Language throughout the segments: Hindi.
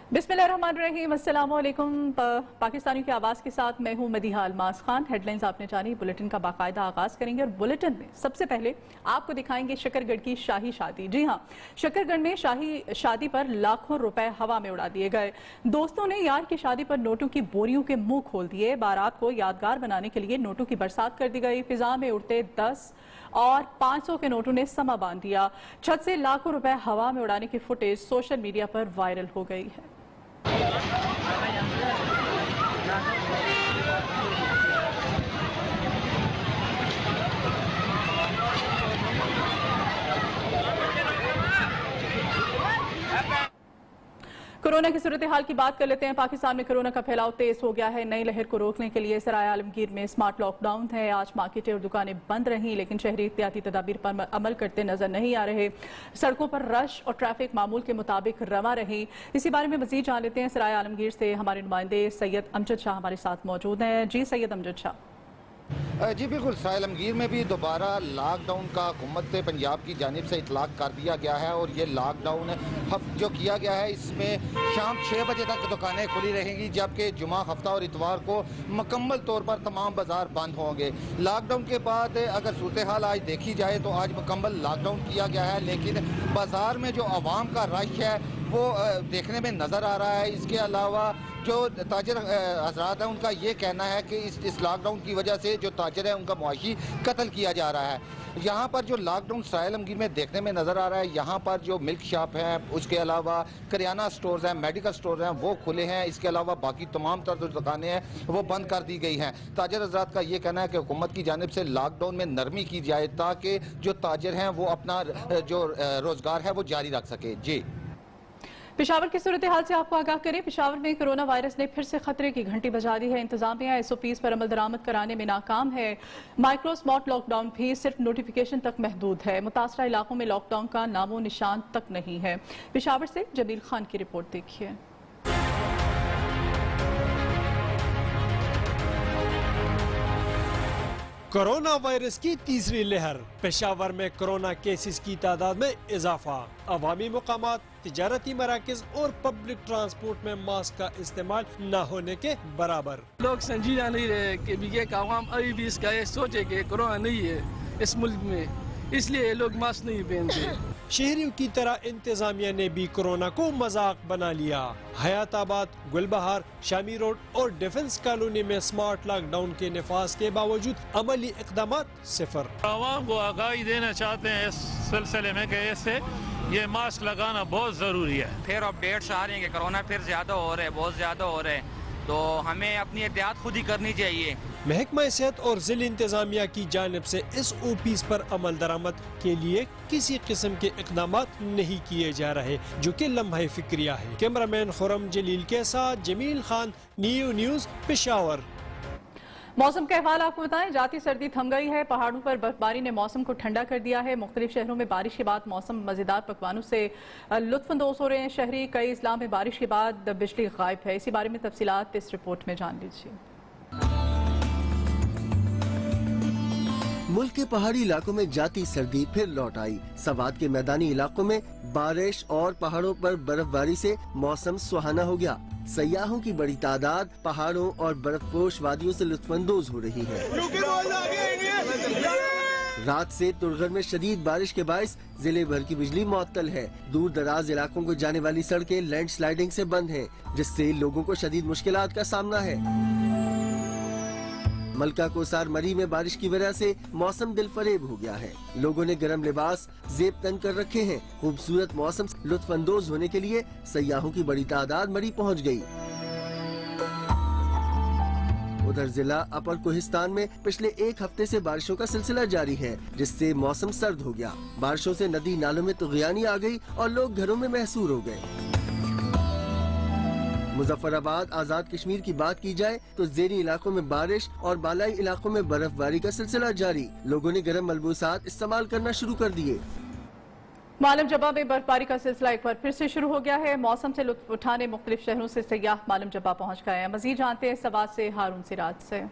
बिस्मिल्लाहिर्रहमानिर्रहीम, अस्सलाम वालेकुम। पाकिस्तानियों की आवाज़ के साथ मैं हूं मदीहा अलमास खान। हेडलाइंस आपने जानी, बुलेटिन का बाकायदा आगाज़ करेंगे और बुलेटिन में सबसे पहले आपको दिखाएंगे शकरगढ़ की शाही शादी। जी हां, शकरगढ़ में शाही शादी पर लाखों रुपए हवा में उड़ा दिए गए। दोस्तों ने यार की शादी पर नोटों की बोरियों के मुंह खोल दिए। बारात को यादगार बनाने के लिए नोटों की बरसात कर दी गई। फिजा में उड़ते 10 और 500 के नोटों ने समा बांध दिया। छत से लाखों रुपए हवा में उड़ाने की फुटेज सोशल मीडिया पर वायरल हो गई है। कोरोना की सूरत हाल की बात कर लेते हैं। पाकिस्तान में कोरोना का फैलाव तेज हो गया है। नई लहर को रोकने के लिए सराय आलमगीर में स्मार्ट लॉकडाउन है। आज मार्केटें और दुकानें बंद रहीं, लेकिन शहरी एहतियाती तदाबीर पर अमल करते नजर नहीं आ रहे। सड़कों पर रश और ट्रैफिक मामूल के मुताबिक रवा रही। इसी बारे में मजीद जान लेते हैं। सराय आलमगीर से हमारे नुमाइंदे सैयद अमजद शाह हमारे साथ मौजूद हैं। जी सैयद अमजद शाह। जी बिल्कुल, सराय आलमगीर में भी दोबारा लॉकडाउन का हुकूमत पंजाब की जानिब से इतलाक कर दिया गया है और ये लॉकडाउन जो किया गया है इसमें शाम 6 बजे तक दुकानें खुली रहेंगी, जबकि जुमा हफ्ता और इतवार को मुकम्मल तौर पर तमाम बाजार बंद होंगे। लॉकडाउन के बाद अगर सूरत हाल आज देखी जाए तो आज मुकम्मल लॉकडाउन किया गया है, लेकिन बाजार में जो आवाम का रश है वो देखने में नज़र आ रहा है। इसके अलावा जो ताजर हजरात हैं उनका ये कहना है कि इस लॉकडाउन की वजह से जो ताजर है उनका मुआशी कत्ल किया जा रहा है। यहाँ पर जो लॉकडाउन सराय आलमगीर में देखने में नज़र आ रहा है, यहाँ पर जो मिल्क शॉप है, उसके अलावा करियाना स्टोर्स हैं, मेडिकल स्टोर्स हैं, वो खुले हैं। इसके अलावा बाकी तमाम तरह की दुकानें हैं वो बंद कर दी गई हैं। ताजर हजरात का ये कहना है कि हुकूमत की जानिब से लॉकडाउन में नरमी की जाए ताकि जो ताजर हैं वो अपना जो रोज़गार है वो जारी रख सके। जी, पेशावर की सूरत हाल से आपको आगाह करें। पेशावर में कोरोना वायरस ने फिर से खतरे की घंटी बजा दी है। इंतजामिया SOPs पर अमल दरामद कराने में नाकाम है। माइक्रो स्मार्ट लॉकडाउन भी सिर्फ नोटिफिकेशन तक महदूद है। मुतासरा इलाकों में लॉकडाउन का नामो निशान तक नहीं है। पेशावर से जमील खान की रिपोर्ट देखिए। कोरोना वायरस की तीसरी लहर, पेशावर में कोरोना केसेस की तादाद में इजाफा। अवामी मुकामात, तिजारती मराकज और पब्लिक ट्रांसपोर्ट में मास्क का इस्तेमाल न होने के बराबर। लोग संजीदा नहीं रहे कि बीके का आवाम अभी भी इसका ये सोचे कि कोरोना नहीं है इस मुल्क में, इसलिए लोग मास्क नहीं पहनते। शहरियों की तरह इंतजामिया ने भी कोरोना को मजाक बना लिया। हयाताबाद, गुलबहार, शामी रोड और डिफेंस कॉलोनी में स्मार्ट लॉकडाउन के नफाज के बावजूद अमली इकदाम सिफर। आवाम को आगाही देना चाहते हैं इस सिलसिले में कि इससे ये मास्क लगाना बहुत ज़रूरी है। फिर अपडेट्स आ रहे हैं कि कोरोना फिर ज़्यादा हो रहा है, बहुत ज़्यादा हो रहा है, तो हमें अपनी एहतियात खुद ही करनी चाहिए। महकमा सेहत और जिला इंतजामिया की जानिब से इस OPs पर अमल दरामद के लिए किसी किस्म के इकदाम नहीं किए जा रहे, जो कि लम्हा फिक्रिया है। कैमरामैन खुरम जलील के साथ जमील खान, न्यू न्यूज़, पेशावर। मौसम का अहवाल आपको बताएं। जाती सर्दी थम गई है। पहाड़ों पर बर्फबारी ने मौसम को ठंडा कर दिया है। मुख्तलिफ शहरों में बारिश के बाद मौसम मजेदार पकवानों से लुत्फानंदोज हो रहे हैं। शहरी कई इस्लाम में बारिश के बाद बिजली गायब है। इसी बारे में तफसीलात इस रिपोर्ट में जान लीजिए। मुल्क के पहाड़ी इलाकों में जाती सर्दी फिर लौट आई। सवात के मैदानी इलाकों में बारिश और पहाड़ों पर बर्फबारी से मौसम सुहाना हो गया। सयाहों की बड़ी तादाद पहाड़ों और बर्फपोश वादियों से लुत्फानंदोज हो रही है। रात से तुरगढ़ में शदीद बारिश के बायस जिले भर की बिजली मुअत्तल है। दूर दराज इलाकों को जाने वाली सड़कें लैंडस्लाइडिंग से बंद हैं, जिससे लोगों को शदीद मुश्किलात का सामना है। मलका कोसार मरी में बारिश की वजह से मौसम दिलफरेब हो गया है। लोगों ने गर्म लिबास जेब तन कर रखे हैं। खूबसूरत मौसम से लुत्फानंदोज होने के लिए सयाहों की बड़ी तादाद मरी पहुंच गई। उधर जिला अपर कोहिस्तान में पिछले एक हफ्ते से बारिशों का सिलसिला जारी है, जिससे मौसम सर्द हो गया। बारिशों से नदी नालों में तुग़यानी आ गई और लोग घरों में महसूर हो गए। मुजफ्फराबाद, आजाद कश्मीर की बात की जाए तो ज़ेरी इलाकों में बारिश और बालाई इलाकों में बर्फबारी का सिलसिला जारी। लोगों ने गर्म मलबूसात इस्तेमाल करना शुरू कर दिए। मालम जबा में बर्फबारी का सिलसिला एक बार फिर से शुरू हो गया है। मौसम से लुत्फ उठाने मुख्तलिफ शहरों से सयाह मालम जबा पहुँच गए हैं। मजीद जानते हैं सवात से हारून सिराज से।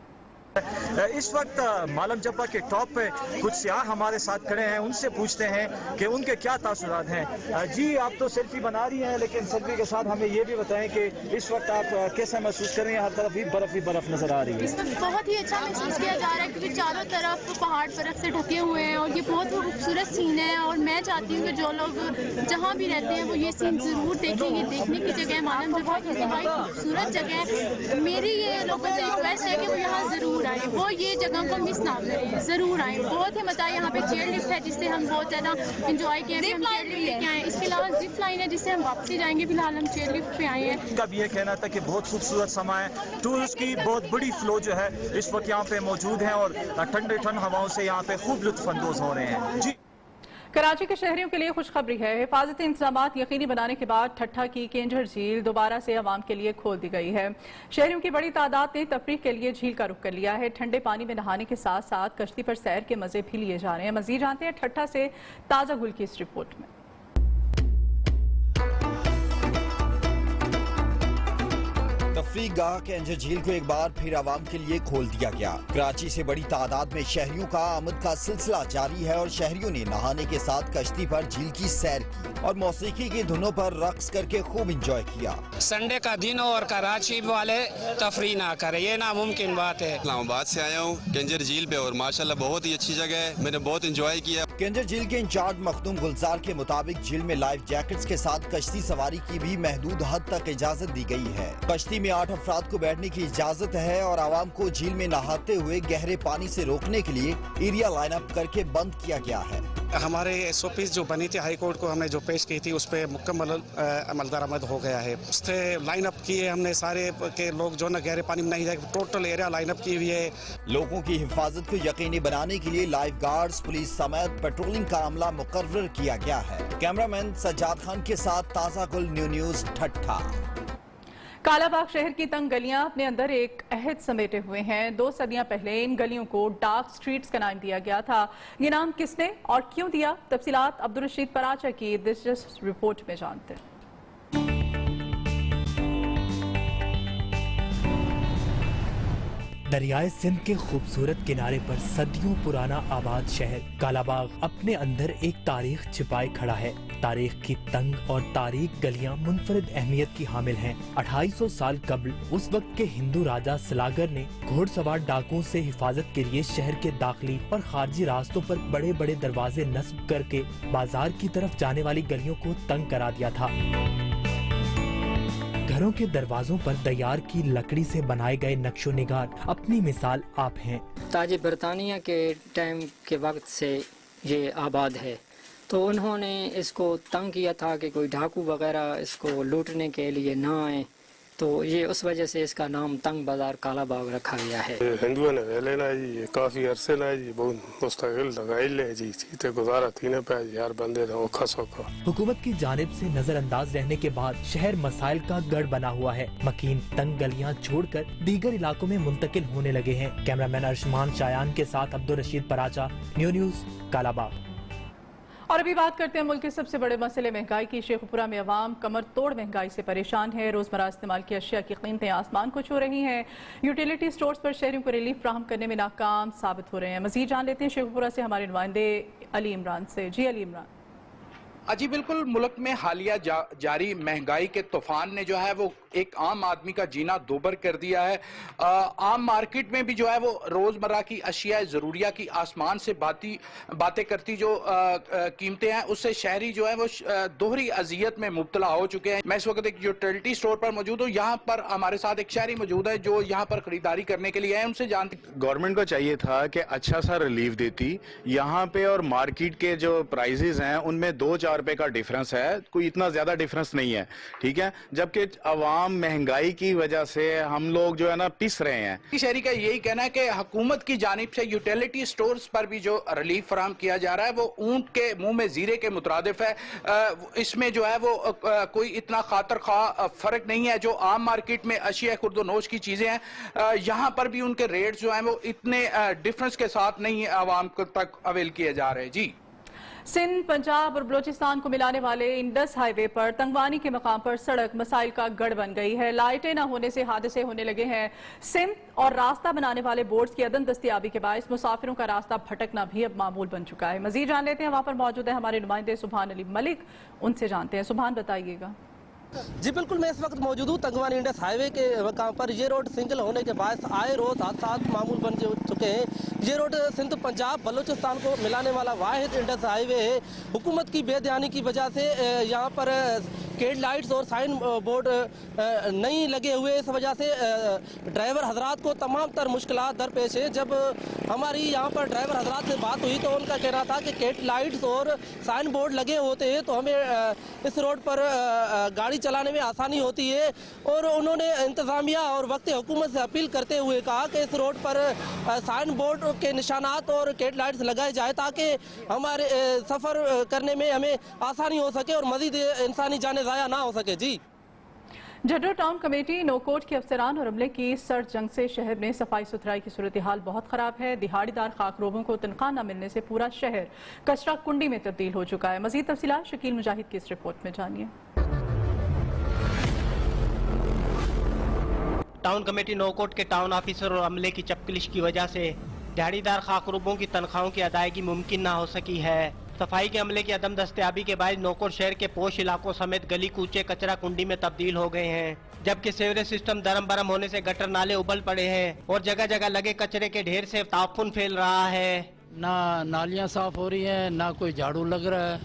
इस वक्त मालम जब्बा के टॉप पे कुछ सियाह हमारे साथ खड़े हैं, उनसे पूछते हैं कि उनके क्या तासुरात हैं। जी आप तो सेल्फी बना रही हैं, लेकिन सेल्फी के साथ हमें ये भी बताएं कि इस वक्त आप कैसा महसूस कर रही हैं? हर तरफ ही बर्फ नजर आ रही है। इस वक्त बहुत ही अच्छा महसूस किया जा रहा है क्योंकि चारों तरफ पहाड़ बर्फ से ढके हुए हैं और ये बहुत खूबसूरत सीन है। और मैं चाहती हूँ कि जो लोग जहाँ भी रहते हैं वो ये सीन जरूर देखें। ये देखने की जगह है, मालम जब्बा की खूबसूरत जगह है। मेरी ये लोगों से रिक्वेस्ट है कि वो यहाँ जरूर आए, वो ये जगह को मिस ना करें, जरूर आए। बहुत ही मजा है। यहाँ पे चेयर लिफ्ट है जिससे हम बहुत ज़्यादा एंजॉय किए, लेके आए। इसके अलावा जिप लाइन है जिससे हम वापसी जाएंगे। फिलहाल हम चेयर लिफ्ट पे आए हैं। कब ये कहना था कि बहुत खूबसूरत समा है, टूरिस्ट की बहुत बड़ी फ्लो जो है इस वक्त यहाँ पे मौजूद है और ठंडे हवाओं से यहाँ पे खूब लुत्फ अंदोज हो रहे हैं। जी कराची के शहरियों के लिए खुशखबरी है। हिफाजती इंतजामात यकीनी बनाने के बाद ठट्ठा की केंजर झील दोबारा से आवाम के लिए खोल दी गई है। शहरियों की बड़ी तादाद ने तफरीह के लिए झील का रुख कर लिया है। ठंडे पानी में नहाने के साथ साथ कश्ती पर सैर के मजे भी लिए जा रहे हैं। मजीद जानते हैं ठट्ठा से ताज़ा गुल की इस रिपोर्ट में। तफरीह गाह केंजर झील को एक बार फिर आवाम के लिए खोल दिया गया। कराची से बड़ी तादाद में शहरियों का आमद का सिलसिला जारी है और शहरियों ने नहाने के साथ कश्ती पर झील की सैर की और मौसीकी की धुनों पर रक्स करके खूब इंजॉय किया। संडे का दिन और कराची वाले तफरीह ना करें, ये नामुमकिन बात है। इस्लामाबाद से आया हूँ केंजर झील पे और माशाल्लाह बहुत ही अच्छी जगह है, मैंने बहुत इंजॉय किया। केंजर झील के इंचार्ज मखदूम गुलजार के मुताबिक झील में लाइफ जैकेट्स के साथ कश्ती सवारी की भी महदूद हद तक इजाजत दी गई है। कश्ती में 8 अफराद को बैठने की इजाजत है और आवाम को झील में नहाते हुए गहरे पानी से रोकने के लिए एरिया लाइन अप करके बंद किया गया है। हमारे SOPs जो बनी थी हाई कोर्ट को हमने जो पेश की थी उस पर मुकम्मल अमल दरामद हो गया है। उससे लाइन अप किए हमने सारे के लोग जो न गहरे पानी में नहीं जाए, टोटल एरिया लाइन अप की हुई है। लोगों की हिफाजत को यकीनी बनाने के लिए लाइफ गार्ड्स, पुलिस समेत पेट्रोलिंग का अमला मुकर्रर किया गया है। कैमरामैन सज्जाद खान के साथ ताज़ा गुल न्यूज़ ठट्ठा। कालाबाग शहर की तंग गलियां अपने अंदर एक अहद समेटे हुए हैं। 2 सदियां पहले इन गलियों को डार्क स्ट्रीट्स का नाम दिया गया था। ये नाम किसने और क्यों दिया, तफसीलात अब्दुल रशीद पराचा की दिलचस्प रिपोर्ट में जानते हैं। दरियाए सिंध के खूबसूरत किनारे पर सदियों पुराना आबाद शहर कालाबाग अपने अंदर एक तारीख छिपाए खड़ा है। तारीख की तंग और तारीख गलियां मुनफरिद अहमियत की हामिल हैं। 2800 साल कबल उस वक्त के हिंदू राजा सलागर ने घोड़सवार डाकुओं से हिफाजत के लिए शहर के दाखिली और खारजी रास्तों पर बड़े बड़े दरवाजे नस्ब करके बाजार की तरफ जाने वाली गलियों को तंग करा दिया था। घरों के दरवाजों पर दयार की लकड़ी से बनाए गए नक्शो निगार अपनी मिसाल आप हैं। ताज बरतानिया के टाइम के वक्त से ये आबाद है, तो उन्होंने इसको तंग किया था कि कोई डाकू वगैरह इसको लूटने के लिए ना आए, तो ये उस वजह से इसका नाम तंग बाजार कालाबाग रखा गया है। हिंदुओं ने लेना जी काफी अरसे ना जी बहुत मुस्तकिल लगाइल है जी चीते गुजारा तीने पे यार बंदे तो औखा सौखा। हुकूमत की जानिब से नजरअंदाज रहने के बाद शहर मसाइल का गढ़ बना हुआ है। मकीन तंग गलियां छोड़कर दीगर इलाकों में मुंतकिल होने लगे हैं। कैमरामैन अरशमान शायान के साथ अब्दुल रशीद पराचा, न्यूज़ कालाबाग। और अभी बात करते हैं मुल्क के सबसे बड़े मसले महंगाई की। शेखुपुरा में अवाम कमर तोड़ महंगाई से परेशान है। रोजमर्रा इस्तेमाल की अशिया की कीमतें आसमान को छू रही हैं। यूटिलिटी स्टोर्स पर शहरियों को रिलीफ फ्राहम करने में नाकाम साबित हो रहे हैं। मजीद जान लेते हैं शेखुपुरा से हमारे नुमाइंदे अली इमरान से। जी अली इमरान। जी बिल्कुल, मुल्क में हालिया जारी महंगाई के तूफान ने जो है वो एक आम आदमी का जीना दोबर कर दिया है। आम मार्केट में भी जो है वो रोज़मर्रा की अशिया ज़रूरिया की आसमान से बातें करती जो कीमतें हैं, उससे शहरी जो है वो दोहरी अजियत में मुब्तला हो चुके हैं। मैं इस वक्त एक यूटिलिटी स्टोर पर मौजूद हूँ। यहाँ पर हमारे साथ एक शहरी मौजूद है जो यहाँ पर खरीदारी करने के लिए है। उनसे जानते गवर्नमेंट को चाहिए था कि अच्छा सा रिलीफ देती यहाँ पे, और मार्केट के जो प्राइजेज हैं उनमें 2-4 रुपए का डिफरेंस है, कोई इतना ज्यादा डिफरेंस नहीं है, ठीक है। जबकि आवाम महंगाई की वजह से हम लोग जो है ना पिस रहे हैं। शहरी का यही कहना है कि हुकूमत की जानिब से यूटिलिटी स्टोर्स पर भी जो रिलीफ फराहम किया जा रहा है वो ऊंट के मुंह में जीरे के मुतरादिफ है। इसमें जो है वो कोई इतना खातर खा फर्क नहीं है। जो आम मार्केट में अशिया खुर्दोनोश की चीजें हैं, यहाँ पर भी उनके रेट जो है वो इतने डिफरेंस के साथ नहीं आवाम तक अवेल किए जा रहे। जी सिंध, पंजाब और बलोचिस्तान को मिलाने वाले इंडस हाईवे पर तंगवानी के मकाम पर सड़क मसाइल का गढ़ बन गई है। लाइटें न होने से हादसे होने लगे हैं। सिंध और रास्ता बनाने वाले बोर्ड्स की अदम दस्तियाबी के बायस मुसाफिरों का रास्ता भटकना भी अब मामूल बन चुका है। मजीद जान लेते हैं, वहां पर मौजूद है हमारे नुमाइंदे सुभान अली मलिक, उनसे जानते हैं। सुभान, बताइएगा। जी बिल्कुल, मैं इस वक्त मौजूद हूँ तंगवानी इंडस हाईवे के मकाम पर। ये रोड सिंगल होने के बाद आए रोज हादसात मामूल बन चुके हैं। ये रोड सिंध, पंजाब, बलूचिस्तान को मिलाने वाला वाहिद इंडस हाईवे है। हुकूमत की बेध्यानी की वजह से यहाँ पर केड लाइट्स और साइन बोर्ड नहीं लगे हुए। इस वजह से ड्राइवर हजरात को तमाम तर मुश्किलात दरपेश है। जब हमारी यहाँ पर ड्राइवर हजरात से बात हुई तो उनका कहना था कि केड लाइट्स और साइन बोर्ड लगे होते हैं तो हमें इस रोड पर गाड़ी चलाने में आसानी होती है। और उन्होंने इंतजामिया और वक्त हुकूमत से अपील करते हुए कहा कि इस रोड पर साइन बोर्ड के निशानात और केड लाइट्स लगाए जाए ताकि हमारे सफ़र करने में हमें आसानी हो सके और मजीद इंसानी जाने ज़ाया ना हो सके। जी, जड्डो टाउन कमेटी नौकोट के अफसरान और अमले की सर्द जंग से शहर में सफाई सुथराई की सूरत हाल बहुत खराब है। दिहाड़ीदार खाकरोबों को तनख्वाह न मिलने से पूरा शहर कचरा कुंडी में तब्दील हो चुका है। मजीद तफसीलात शकील मुजाहिद की इस रिपोर्ट में जानिए। टाउन कमेटी नौकोट के टाउन ऑफिसर और अमले की चपकलिश की वजह से दिहाड़ीदार खाकरूबों की तनख्वाहों की अदायगी मुमकिन ना हो सकी है। सफाई के अमले की अदम दस्तयाबी के बाद नौकोट शहर के पोश इलाकों समेत गली कूचे कचरा कुंडी में तब्दील हो गए हैं, जबकि सीवरेज सिस्टम दरम बरम होने से गटर नाले उबल पड़े हैं और जगह जगह लगे कचरे के ढेर से ताफुन फैल रहा है। ना नालियाँ साफ हो रही हैं, ना कोई झाड़ू लग रहा है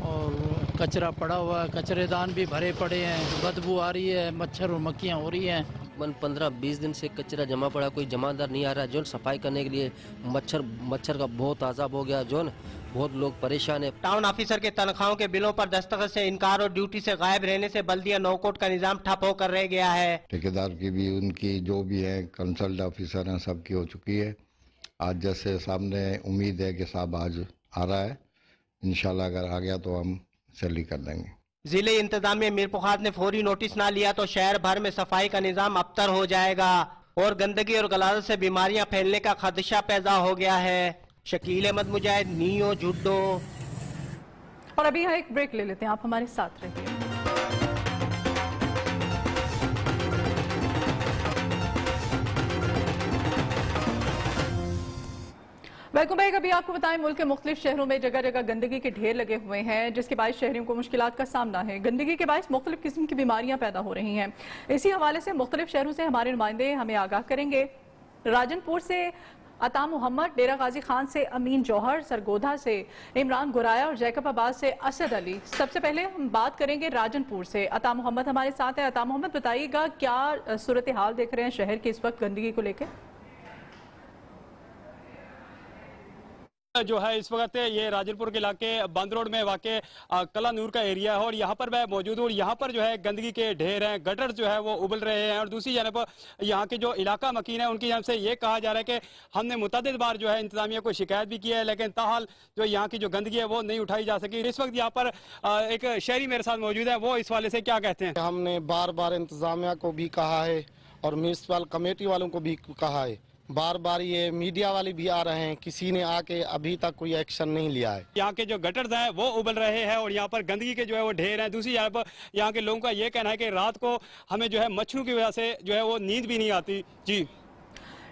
और कचरा पड़ा हुआ है। कचरेदान भी भरे पड़े हैं, बदबू आ रही है, मच्छर और मक्खियाँ हो रही हैं। 15-20 दिन से कचरा जमा पड़ा, कोई जमादार नहीं आ रहा है। जो सफाई करने के लिए मच्छर का बहुत अजाब हो गया, जो बहुत लोग परेशान है। टाउन ऑफिसर के तनख्वाहों के बिलों पर दस्तखत से इनकार और ड्यूटी से गायब रहने से बल्दिया नौकोट का निजाम ठप होकर रह गया है। ठेकेदार की भी, उनकी जो भी है कंसल्ट ऑफिसर हैं, सबकी हो चुकी है। आज जैसे सामने उम्मीद है कि साहब आज आ रहा है, इंशाल्लाह अगर आ गया तो हम सैली कर देंगे। जिले इंतजामिया मीरपुखात ने फौरी नोटिस ना लिया तो शहर भर में सफाई का निजाम अबतर हो जाएगा और गंदगी और गलाजत से बीमारियां फैलने का खदशा पैदा हो गया है। शकील अहमद मुजाहिद, नियो जुड्डो। और अभी यहाँ एक ब्रेक ले लेते हैं, आप हमारे साथ रहिए। Welcome back. अभी आपको बताएं, मुल्क के मुख्तलिफ शहरों में जगह जगह गंदगी के ढेर लगे हुए हैं, जिसके बायस शहरियों को मुश्किलात का सामना है। गंदगी के बायस मुख्तलिफ किस्म की बीमारियां पैदा हो रही हैं। इसी हवाले से मुख्तलिफ शहरों से हमारे नुमाइंदे हमें आगाह करेंगे। राजनपुर से अता मोहम्मद, डेरा गाजी खान से अमीन जौहर, सरगोधा से इमरान गुराया और जैकबाबाद से असद अली। सबसे पहले हम बात करेंगे राजनपुर से। अता मोहम्मद हमारे साथ है। अता मोहम्मद, बताइएगा क्या सूरत हाल देख रहे हैं शहर के इस वक्त गंदगी को लेकर? जो है इस वक्त ये राजनपुर के इलाके बंद रोड में वाक़ कला नूर का एरिया है और यहाँ पर मैं मौजूद हूँ। यहाँ पर जो है गंदगी के ढेर हैं, गटर जो है वो उबल रहे हैं और दूसरी जानब यहाँ के जो इलाका मकीन है उनकी जानब से ये कहा जा रहा है कि हमने मुतअद्दिद बार जो है इंतजामिया को शिकायत भी की है, लेकिन ताहाल जो यहाँ की जो गंदगी है वो नहीं उठाई जा सकी। इस वक्त यहाँ पर एक शहरी मेरे साथ मौजूद है, वो इस वाले से क्या कहते हैं? हमने बार बार इंतजामिया को भी कहा है और म्यूनसिपल कमेटी वालों को भी कहा है, बार बार ये मीडिया वाले भी आ रहे हैं, किसी ने आके अभी तक कोई एक्शन नहीं लिया है। यहाँ के जो गटर्स हैं वो उबल रहे हैं और यहाँ पर गंदगी के जो है वो ढेर हैं। दूसरी जगह पर यहाँ के लोगों का ये कहना है कि रात को हमें जो है मच्छरों की वजह से जो है वो नींद भी नहीं आती। जी,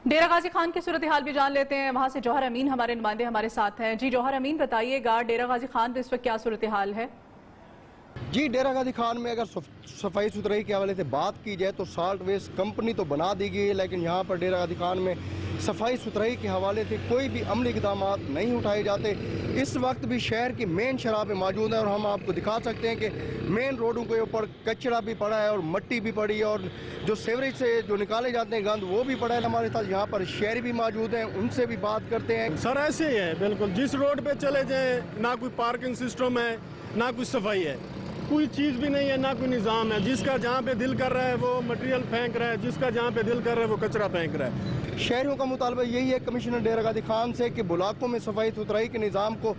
डेरा गाजी खान की सूरत हाल भी जान लेते हैं। वहाँ से जौहर अमीन हमारे नुमाइंदे हमारे साथ हैं। जी जौहर अमीन, बताइएगा डेरा गाजी खान में इस वक्त क्या सूरत हाल है? जी, डेरा गाजी खान में अगर सफाई सुथराई के हवाले से बात की जाए तो साल्ट वेस्ट कंपनी तो बना दी गई है, लेकिन यहाँ पर डेरा गाजी खान में सफाई सुथराई के हवाले से कोई भी अमली इक़दाम नहीं उठाए जाते। इस वक्त भी शहर की मेन शराह पे मौजूद है और हम आपको दिखा सकते हैं कि मेन रोडों के ऊपर कचरा भी पड़ा है और मट्टी भी पड़ी है और जो सीवरेज से जो निकाले जाते हैं गंद वो भी पड़ा है। हमारे साथ यहाँ पर शहरी भी मौजूद हैं, उनसे भी बात करते हैं। सर ऐसे ही है बिल्कुल, जिस रोड पे चले जाए ना कोई पार्किंग सिस्टम है, ना कुछ सफाई है, कोई चीज़ भी नहीं है, ना कोई निज़ाम है। जिसका जहाँ पे दिल कर रहा है वो मटेरियल फेंक रहा है, जिसका जहाँ पे दिल कर रहा है वो कचरा फेंक रहा है। शहरियों का मुतालबा यही है कमिश्नर डेरा गाजी खान से कि ब्लॉकों में सफाई सुथराई के निज़ाम को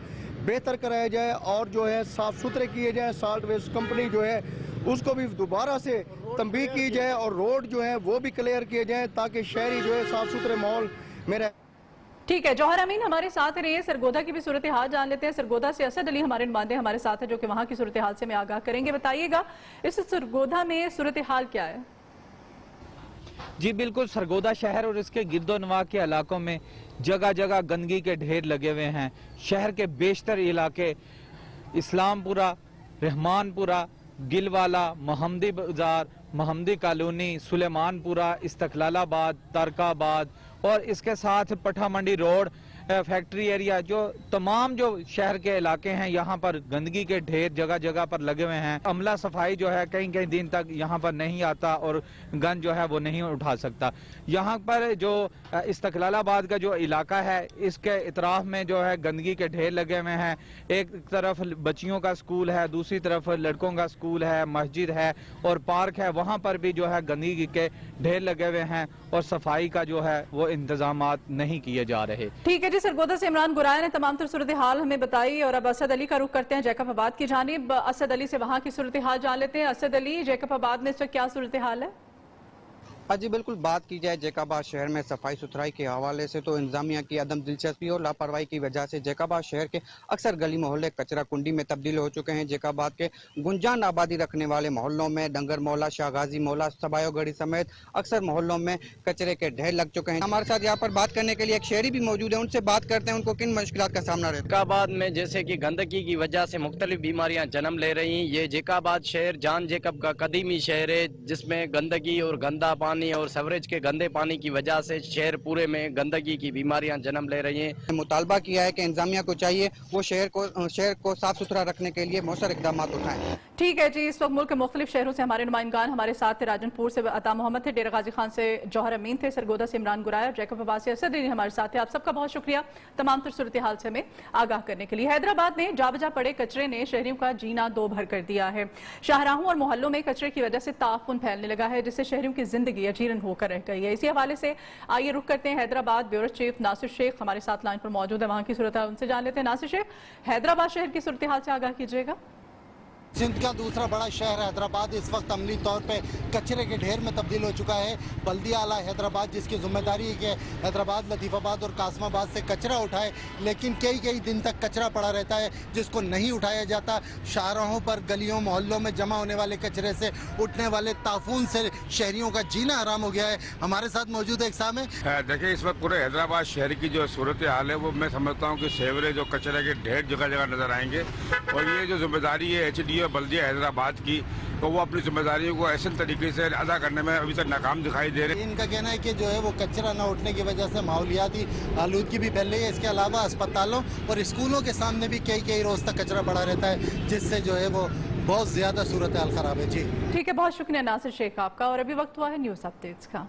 बेहतर कराया जाए और जो है साफ़ सुथरे किए जाए। साल्ट वेस्ट कंपनी जो है उसको भी दोबारा से तंबीह की जाए और रोड जो है वो भी क्लियर किए जाए ताकि शहरी जो है साफ़ सुथरे माहौल में रहे। ठीक है, जौहर अमीन हमारे साथ रहिए। सरगोधा की भी सूरत हाल जान लेते हैं। सरगोधा से असद अली हमारे नुमाइंदे हमारे साथ है जो कि वहां की सूरत हाल से हमें आगाह करेंगे। बताइएगा इस सरगोधा में सूरत हाल क्या है? जी बिल्कुल, सरगोधा शहर और इसके गिरदोनवा के इलाकों में जगह जगह गंदगी के ढेर लगे हुए हैं। शहर के बेशतर इलाके इस्लामपुरा, रहमानपुरा, गिलवाला, महमदी बाजार, महमदी कॉलोनी, सुलेमानपुरा, इस्तकलालाबाद, तरकाबाद और इसके साथ पठा मंडी रोड, फैक्ट्री एरिया, जो तमाम जो शहर के इलाके हैं यहाँ पर गंदगी के ढेर जगह जगह पर लगे हुए हैं। अमला सफाई जो है कई कई दिन तक यहाँ पर नहीं आता और गंद जो है वो नहीं उठा सकता। यहाँ पर जो इस्तकलालाबाद का जो इलाका है इसके इतराफ में जो है गंदगी के ढेर लगे हुए हैं। एक तरफ बच्चियों का स्कूल है, दूसरी तरफ लड़कों का स्कूल है, मस्जिद है और पार्क है, वहाँ पर भी जो है गंदगी के ढेर लगे हुए हैं और सफाई का जो है वो इंतजामात नहीं किए जा रहे। ठीक है जी, सरगोधा से इमरान गुराया ने तमाम तर सूरत हाल हमें बताई और अब असद अली का रुख करते हैं जैकबाबाद की जानिब। असद अली से वहां की सूरत हाल जान लेते हैं। असद अली, जैकबाबाद में इस वक्त क्या सूरत हाल है? जी बिल्कुल, बात की जाए जैकाबाद शहर में सफाई सुथराई के हवाले से तो इंतजामिया की अदम दिलचस्पी और लापरवाही की वजह से जैकाबाद शहर के अक्सर गली मोहल्ले कचरा कुंडी में तब्दील हो चुके हैं। जैकाबाद के गुंजान आबादी रखने वाले मोहल्लों में डंगर मोहल्ला, शाहगाजी मोहल्ला, सबायोगढ़ी समेत अक्सर मोहल्लों में कचरे के ढेर लग चुके हैं। हमारे साथ यहाँ पर बात करने के लिए एक शहरी भी मौजूद है, उनसे बात करते हैं उनको किन मुश्किलात का सामना रहता है। जैकाबाद में जैसे की गंदगी की वजह से मुख्तलिफ बीमारियाँ जन्म ले रही हैं। ये जैकाबाद शहर जान जैकब का कदीमी शहर है जिसमें गंदगी और गंदा पानी और सवरेज के गंदे पानी की वजह से शहर पूरे में गंदगी की बीमारियां जन्म ले रही हैं। मुतालबा किया है कि इंतजामिया को चाहिए वो शहर को साफ सुथरा रखने के लिए मौसर इकदाम उठाएं। ठीक है जी, इस वक्त मुल्क के मुख्तलिफ शहरों से हमारे नुमाइंदान हमारे साथ थे। राजनपुर से अता मोहम्मद थे, डेरा गाजी खान से जौहर अमीन थे, सरगोधा से इमरान गुराया, जैकबाबाद से असद अली हमारे साथ थे। आप सबका बहुत शुक्रिया तमाम तर सूरत हाल से हमें आगाह करने के लिए। हैदराबाद में जाबजा पड़े कचरे ने शहरियों का जीना दो भर कर दिया है। शाहराहों और मोहल्लों में कचरे की वजह से ताफुन फैलने लगा है जिससे शहरियों की जिंदगी अजीरन होकर रह गई है। इसी हवाले से आइए रुख करते हैं हैदराबाद। ब्यूरो चीफ नासिर शेख हमारे साथ लाइन पर मौजूद है, वहां की सूरत हाल उनसे जान लेते हैं। नासिर शेख, हैदराबाद शहर की सूरत हाल से आगाह कीजिएगा। सिंध का दूसरा बड़ा शहर हैदराबाद इस वक्त अमली तौर पे कचरे के ढेर में तब्दील हो चुका है। बल्दिया आला हैदराबाद जिसकी जिम्मेदारी है कि हैदराबाद, लतीफ़ाबाद और कासमाबाद से कचरा उठाए, लेकिन कई दिन तक कचरा पड़ा रहता है जिसको नहीं उठाया जाता। शाहराहों पर, गलियों मोहल्लों में जमा होने वाले कचरे से उठने वाले ताफून से शहरियों का जीना हराम हो गया है। हमारे साथ मौजूद है एक सामने। देखिए, इस वक्त पूरे हैदराबाद शहर की जो सूरत हाल है वो मैं समझता हूँ कि सेवरेज और कचरे के ढेर जगह जगह नजर आएंगे और ये जो जिम्मेदारी है HDO बल्दिया हैदराबाद की, तो वो अपनी जिम्मेदारियों को ऐसे तरीके से अदा करने में अभी तक नाकाम दिखाई दे रहे हैं। इनका कहना है कि जो है वो कचरा न उठने की वजह से माहौलियाती आलूदगी भी फैल रही है। इसके अलावा अस्पतालों और स्कूलों के सामने भी कई रोज तक कचरा पड़ा रहता है जिससे जो है वो बहुत ज्यादा सूरत हाल खराब है। जी ठीक है, बहुत शुक्रिया नासिर शेख आपका। और अभी वक्त हुआ है न्यूज अपडेट्स का।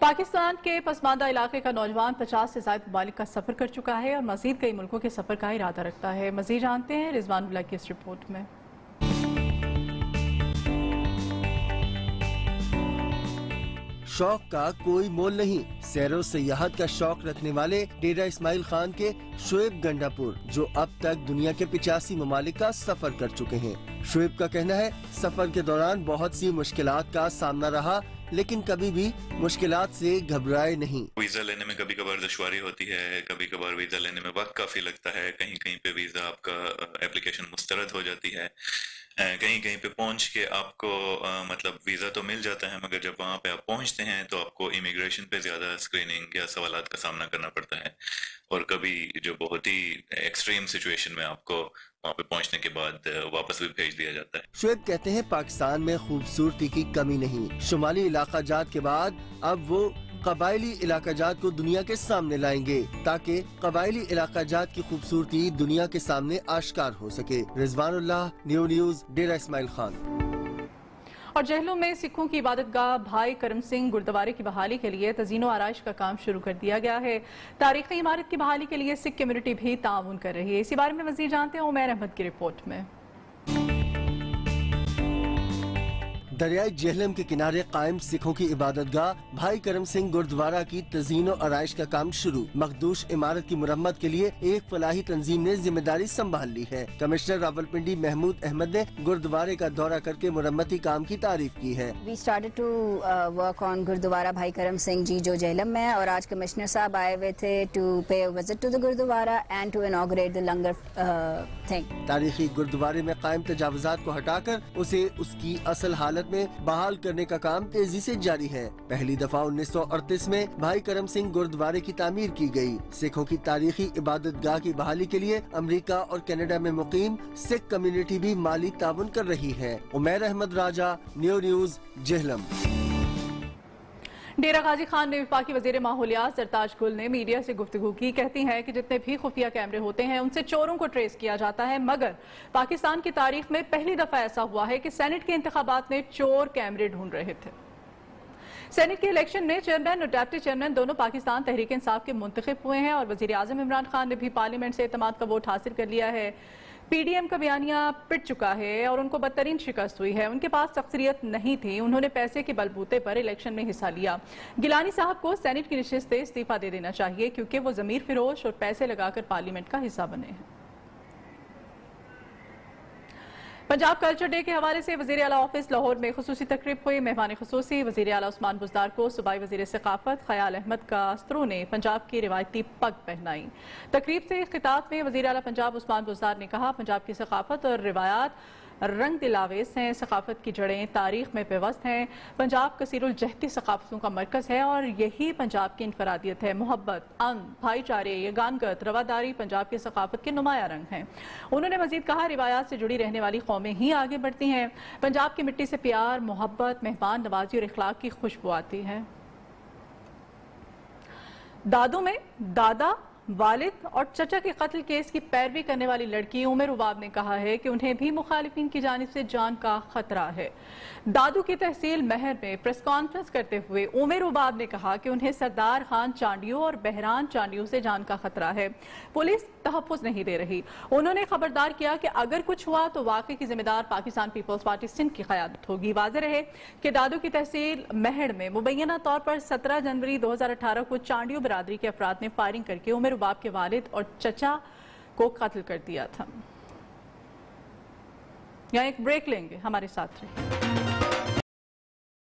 पाकिस्तान के पसमानदा इलाके का नौजवान 50 से ज्यादा ममालिक का सफर कर चुका है और मजीद कई मुल्कों के सफर का इरादा रखता है। मजीद जानते हैं रिजवान उल्लाह की इस रिपोर्ट में। शौक का कोई मोल नहीं। सैरो सयाहत का शौक रखने वाले डेरा इस्माइल खान के शुएब गंडापुर जो अब तक दुनिया के 85 ममालिक का सफर कर चुके हैं। शुएब का कहना है सफर के दौरान बहुत सी मुश्किलात का सामना रहा, लेकिन कभी भी मुश्किलात से घबराए नहीं। वीजा लेने में कभी कभार दुश्वारी होती है, कभी कभार वीजा लेने में वक्त काफी लगता है, कहीं कहीं पे वीजा आपका एप्लीकेशन मुस्तरद हो जाती है, कहीं कहीं पे पहुंच के आपको मतलब वीजा तो मिल जाता है, मगर जब वहां पे आप पहुंचते हैं तो आपको इमिग्रेशन पे ज्यादा स्क्रीनिंग या सवालात का सामना करना पड़ता है और कभी जो बहुत ही एक्सट्रीम सिचुएशन में आपको वहाँ पे पहुँचने के बाद वापस भी भेज दिया जाता है। शुएब कहते हैं पाकिस्तान में खूबसूरती की कमी नहीं। शुमाली इलाका जात के बाद अब वो कबायली इलाका जात को दुनिया के सामने लाएंगे ताकि कबायली इलाका जात की खूबसूरती दुनिया के सामने आश्कार हो सके। रिजवानुल्लाह, न्यूज़, डेरा इस्माइल खान। और जहलों में सिखों की इबादतगाह भाई करम सिंह गुरुद्वारे की बहाली के लिए तज़ीनो आराइश का काम शुरू कर दिया गया है। तारीखी इमारत की बहाली के लिए सिख कम्युनिटी भी ताउन कर रही है। इसी बारे में मज़ीद जानते हैं उमैर अहमद की रिपोर्ट में। दरियाई जेहलम के किनारे कायम सिखों की इबादतगाह भाई करम सिंह गुरुद्वारा की तज़ीन और आराइश का काम शुरू। मखदूश इमारत की मुरम्मत के लिए एक फलाही तंजीम ने जिम्मेदारी संभाल ली है। कमिश्नर रावलपिंडी महमूद अहमद ने गुरुद्वारे का दौरा करके मुरम्मती काम की तारीफ की है। We started to work on gurdwara भाई करम सिंह जी जो जेहलम में है, और आज कमिश्नर साहब आए हुए थे to pay a visit to the gurdwara and to inaugurate the langar thing। तारीखी गुरुद्वारे में कायम तजावुजात को हटाकर उसे उसकी असल हालत में बहाल करने का काम तेजी से जारी है। पहली दफा 1938 में भाई करम सिंह गुरुद्वारे की तामीर की गई। सिखों की तारीखी इबादतगाह की बहाली के लिए अमेरिका और कनाडा में मुकीम सिख कम्युनिटी भी माली ताउन कर रही है। उमैर अहमद राजा, न्यू न्यूज़, जेहलम। डेरा गाजी खान में वफाकी वजीर माहौलियात सरताज गुल ने मीडिया से गुफ्तगू की। कहती हैं कि जितने भी खुफिया कैमरे होते हैं उनसे चोरों को ट्रेस किया जाता है, मगर पाकिस्तान की तारीख में पहली दफा ऐसा हुआ है कि सेनेट के इंतखाबात में चोर कैमरे ढूंढ रहे थे। सेनेट के इलेक्शन में चेयरमैन और डिप्टी चेयरमैन दोनों पाकिस्तान तहरीक इंसाफ के मुंतखब हुए हैं और वजीर आजम इमरान खान ने भी पार्लियामेंट से एतमाद का वोट हासिल कर लिया है। पीडीएम का बयानिया पिट चुका है और उनको बदतरीन शिकस्त हुई है। उनके पास अक्सरियत नहीं थी, उन्होंने पैसे के बलबूते पर इलेक्शन में हिस्सा लिया। गिलानी साहब को सेनेट की नशिस्त से इस्तीफा दे देना चाहिए क्योंकि वो जमीर फिरोश और पैसे लगाकर पार्लियामेंट का हिस्सा बने हैं। पंजाब कल्चर डे के हवाले से वज़ीर आला ऑफिस लाहौर में खुसूसी तकरीब हुई। मेहमान खुसूसी वज़ीर आला उस्मान बुज़दार को सूबाई वज़ीर सकाफत ख़याल अहमद कास्त्रो ने पंजाब की रिवायती पग पहनाई। तकरीब से खिताब में वज़ीर आला पंजाब उस्मान बुज़दार ने कहा, पंजाब की सकाफत और रिवायात रंग दिलावेस हैं, सकाफत की जड़ें तारीख में पेवस्त हैं। पंजाब कसीरुल जहती सकाफतों का मरकज़ है और यही पंजाब की इनफरादियत है। मोहब्बत, अमन, भाईचारे, यगानगत, रवादारी पंजाब की सकाफत के नुमाया रंग हैं। उन्होंने मजीद कहा, रिवायात से जुड़ी रहने वाली कौमें ही आगे बढ़ती हैं। पंजाब की मिट्टी से प्यार, मोहब्बत, मेहमान नवाजी और इखलाक की खुशबू आती है। दादों में दादा, वालिद और चचा के कत्ल केस की पैरवी करने वाली लड़की उमर उबाब ने कहा है कि उन्हें भी मुखालिफिन की जानिब से जान का खतरा है। दादू की तहसील महर में प्रेस कॉन्फ्रेंस करते हुए उमर उबाब ने कहा कि उन्हें सरदार खान चांडियों और बहरान चांडियों से जान का खतरा है। पुलिस तहफ़्फ़ुज़ नहीं दे रही। उन्होंने खबरदार किया कि अगर कुछ हुआ तो वाक़े की जिम्मेदार पाकिस्तान पीपल्स पार्टी सिंध की क़यादत होगी। वाज़ेह रहे कि दादू की तहसील महर में मुबैना तौर पर 17 जनवरी 2018 को चांडियों बरादरी के अफराद ने फायरिंग करके उमर उबाब के वालिद और चचा को कत्ल कर दिया था। यहाँ एक ब्रेक लेंगे, हमारे साथ रहिए।